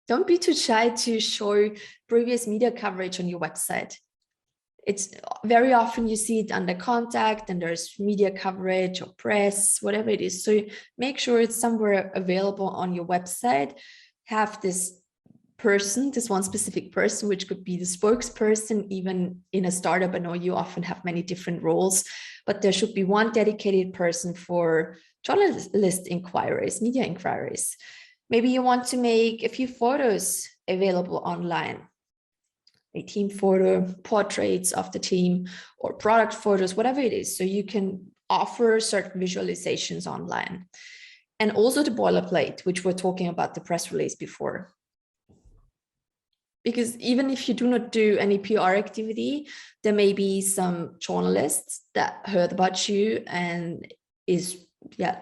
Don't be too shy to show previous media coverage on your website. It's very often you see it under contact and there's media coverage or press, whatever it is. So make sure it's somewhere available on your website. Have this person, this one specific person, which could be the spokesperson. Even in a startup, I know you often have many different roles, but there should be one dedicated person for journalist inquiries, media inquiries. Maybe you want to make a few photos available online, a team photo, portraits of the team, or product photos, whatever it is. So you can offer certain visualizations online. And also the boilerplate, which we're talking about the press release before. Because even if you do not do any PR activity, there may be some journalists that heard about you and is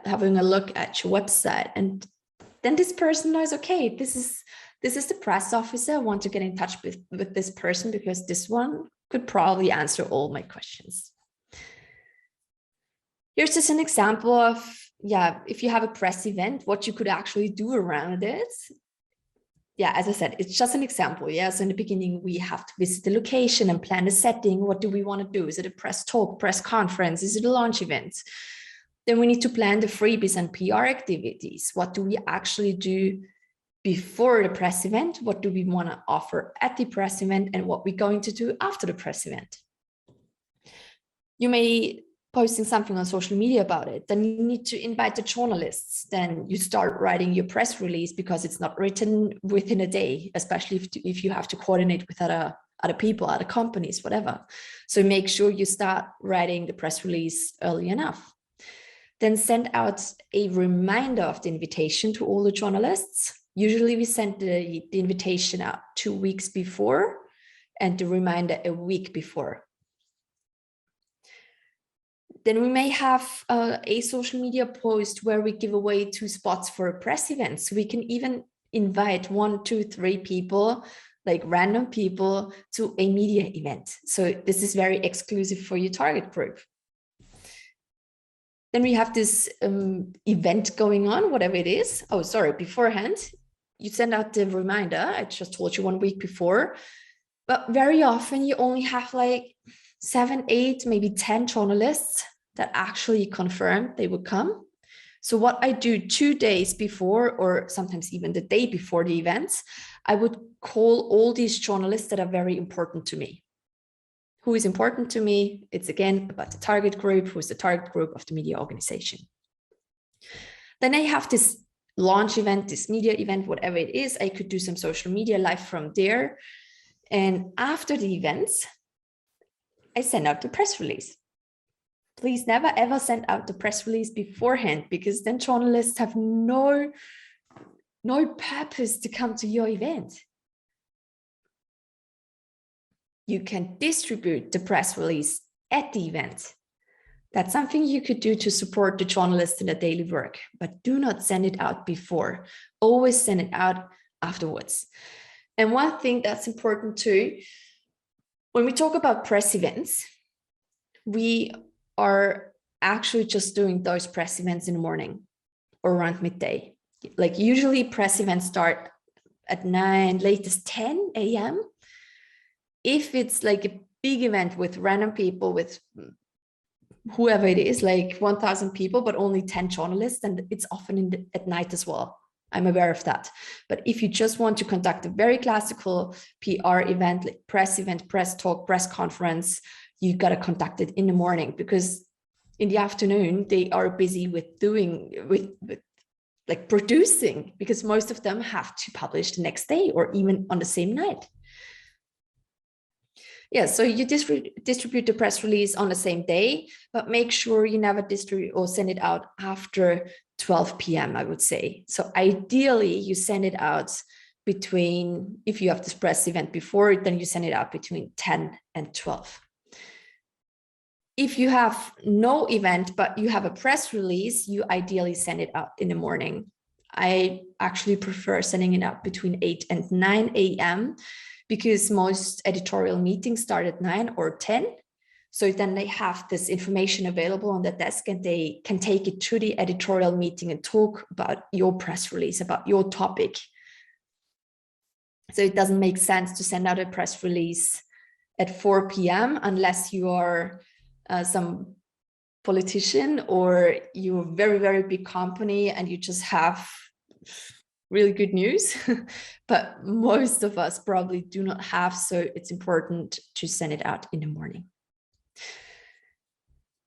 having a look at your website. And then this person knows, okay, this is the press officer. I want to get in touch with this person because this one could probably answer all my questions. Here's just an example of, if you have a press event, what you could actually do around it. Yeah, as I said, it's just an example. Yeah, so in the beginning, we have to visit the location and plan the setting. What do we want to do? Is it a press talk, press conference? Is it a launch event? Then we need to plan the freebies and PR activities. What do we actually do before the press event? What do we want to offer at the press event? And what we're going to do after the press event? You may posting something on social media about it, then you need to invite the journalists. Then you start writing your press release because it's not written within a day, especially if you have to coordinate with other people, other companies, whatever. So make sure you start writing the press release early enough. Then send out a reminder of the invitation to all the journalists. Usually we send the invitation out 2 weeks before and the reminder a week before. Then we may have a social media post where we give away 2 spots for a press event. So we can even invite 1, 2, 3 people, like random people, to a media event. So this is very exclusive for your target group. Then we have this event going on, whatever it is. Oh, sorry, beforehand, you send out the reminder. I just told you 1 week before, but very often you only have like 7, 8, maybe 10 journalists that actually confirm they would come. So what I do 2 days before, or sometimes even the day before the events, I would call all these journalists that are very important to me. Who is important to me? It's again about the target group, who is the target group of the media organization. Then I have this launch event, this media event, whatever it is. I could do some social media live from there. And after the events, I send out the press release. Please never ever send out the press release beforehand, because then journalists have no purpose to come to your event. You can distribute the press release at the event. That's something you could do to support the journalists in their daily work, but do not send it out before. Always send it out afterwards. And one thing that's important too, when we talk about press events, we are actually just doing those press events in the morning or around midday. Like usually press events start at 9, latest 10 a.m. If it's like a big event with random people, with whoever it is, like 1,000 people, but only 10 journalists, and it's often at night as well. I'm aware of that. But if you just want to conduct a very classical PR event, like press talk, press conference, you got to conduct it in the morning, because in the afternoon, they are busy with like producing, because most of them have to publish the next day or even on the same night. Yeah, so you distribute the press release on the same day, but make sure you never distribute or send it out after 12 p.m., I would say. So ideally, you send it out between, if you have this press event before, then you send it out between 10 and 12. If you have no event, but you have a press release, you ideally send it out in the morning. I actually prefer sending it out between 8 and 9 a.m. because most editorial meetings start at 9 or 10. So then they have this information available on the desk and they can take it to the editorial meeting and talk about your press release, about your topic. So it doesn't make sense to send out a press release at 4 p.m. unless you are some politician or you're a very, very big company and you just have really good news. But most of us probably do not have, so it's important to send it out in the morning.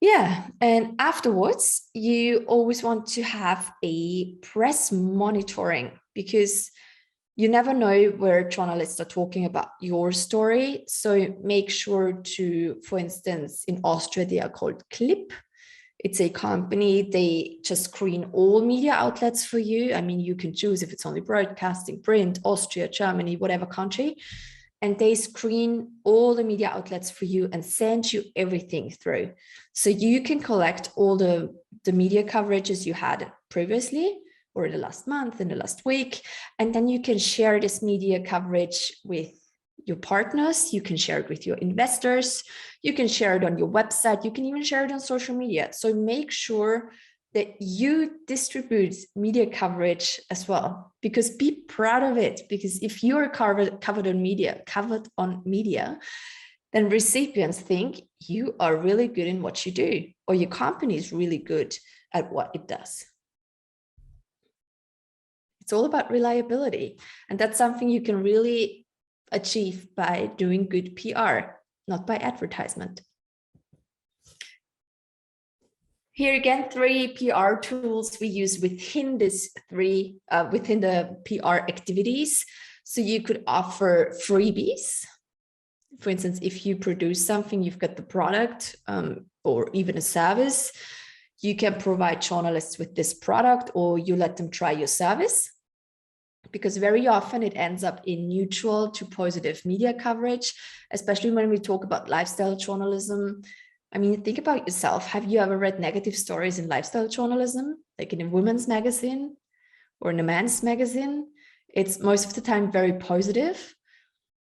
Yeah, and afterwards, you always want to have a press monitoring because you never know where journalists are talking about your story. So make sure to, for instance, in Austria, they are called Clip. It's a company, they just screen all media outlets for you. I mean, you can choose if it's only broadcasting, print, Austria, Germany, whatever country. And they screen all the media outlets for you and send you everything through. So you can collect all the media coverages you had previously, or the last month, in the last week, and then you can share this media coverage with your partners, you can share it with your investors, you can share it on your website, you can even share it on social media. So make sure that you distribute media coverage as well, because be proud of it, because if you're covered on media, then recipients think you are really good in what you do, or your company is really good at what it does. It's all about reliability. And that's something you can really achieve by doing good PR, not by advertisement. Here again, 3 PR tools we use within this within the PR activities. So you could offer freebies. For instance, if you produce something, you've got the product or even a service, you can provide journalists with this product, or you let them try your service. Because very often it ends up in neutral to positive media coverage, especially when we talk about lifestyle journalism. I mean, think about yourself. Have you ever read negative stories in lifestyle journalism, like in a women's magazine or in a men's magazine? It's most of the time very positive.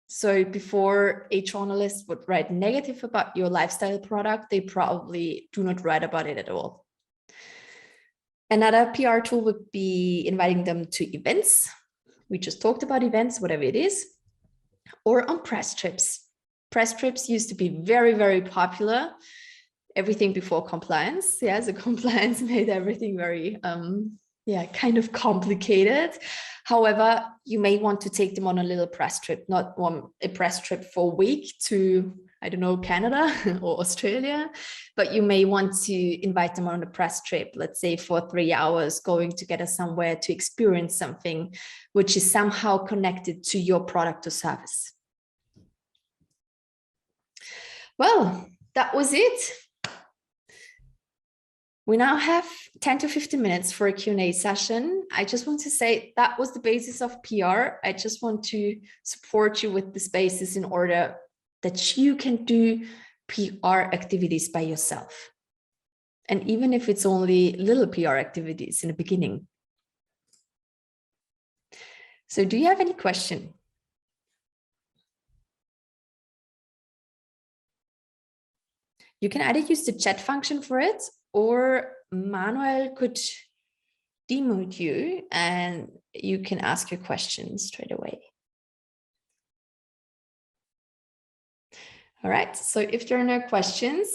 So before a journalist would write negative about your lifestyle product, they probably do not write about it at all. Another PR tool would be inviting them to events. We just talked about events, whatever it is, or on press trips. Press trips used to be very, very popular. Everything before compliance. Yeah, so compliance made everything very, kind of complicated. However, you may want to take them on a little press trip, not a press trip for a week to, I don't know, Canada or Australia, but you may want to invite them on a press trip, let's say for 3 hours, going together somewhere to experience something which is somehow connected to your product or service. Well, that was it. We now have 10 to 15 minutes for a Q&A session. I just want to say that was the basis of PR. I just want to support you with this basis in order that you can do PR activities by yourself. And even if it's only little PR activities in the beginning. So do you have any question? You can either use the chat function for it, or Manuel could demote you and you can ask your questions straight away. All right, so if there are no questions,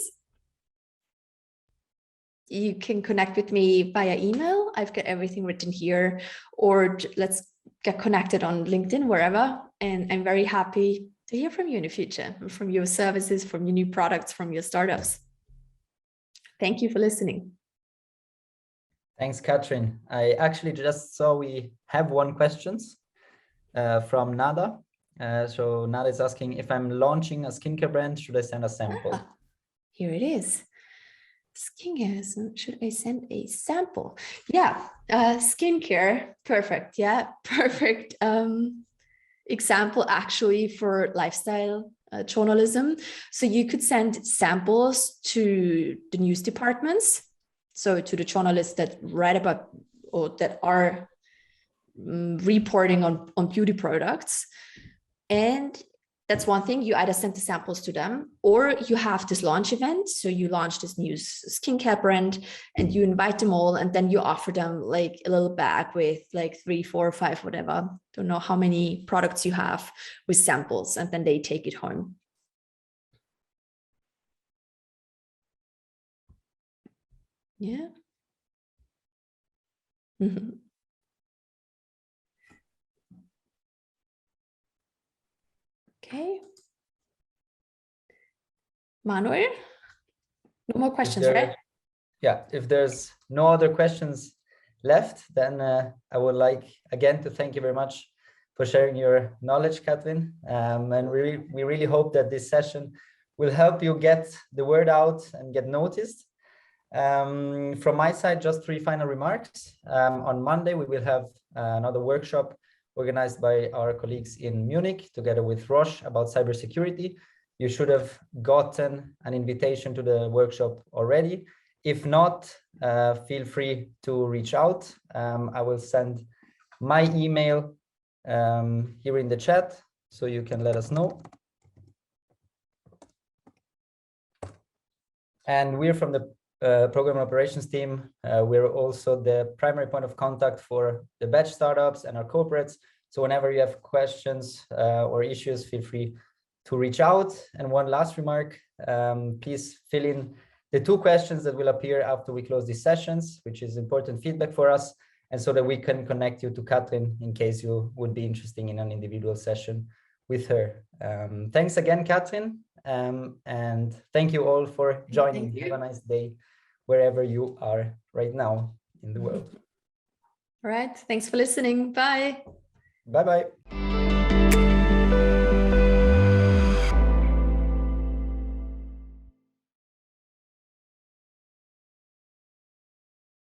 you can connect with me via email. I've got everything written here, or let's get connected on LinkedIn, wherever. And I'm very happy to hear from you in the future, from your services, from your new products, from your startups. Thank you for listening.
Thanks, Kathrin. I actually just saw we have one question from Nada. So Nada is asking, if I'm launching a skincare brand, should I send a sample?
Here it is. Skincare, should I send a sample? Yeah, skincare, perfect. Yeah, perfect example actually for lifestyle journalism. So you could send samples to the news departments, so to the journalists that write about or that are reporting on beauty products. And that's one thing, you either send the samples to them or you have this launch event. So you launch this new skincare brand and you invite them all, and then you offer them like a little bag with like 3, 4, 5, whatever. Don't know how many products you have with samples, and then they take it home. Yeah. Okay. Manuel, no more questions, right?
Yeah, if there's no other questions left, then I would like again to thank you very much for sharing your knowledge, Kathrin. And we really hope that this session will help you get the word out and get noticed. From my side, just 3 final remarks. On Monday, we will have another workshop organized by our colleagues in Munich together with Roche about cybersecurity. You should have gotten an invitation to the workshop already. If not, feel free to reach out. I will send my email here in the chat, so you can let us know. And we're from the program operations team. We're also the primary point of contact for the batch startups and our corporates. So whenever you have questions or issues, feel free to reach out. And one last remark, please fill in the 2 questions that will appear after we close these sessions, which is important feedback for us, and so that we can connect you to Kathrin in case you would be interested in an individual session with her. Thanks again, Kathrin, and thank you all for joining. Have a nice day wherever you are right now in the world.
All right, thanks for listening. Bye.
Bye-bye.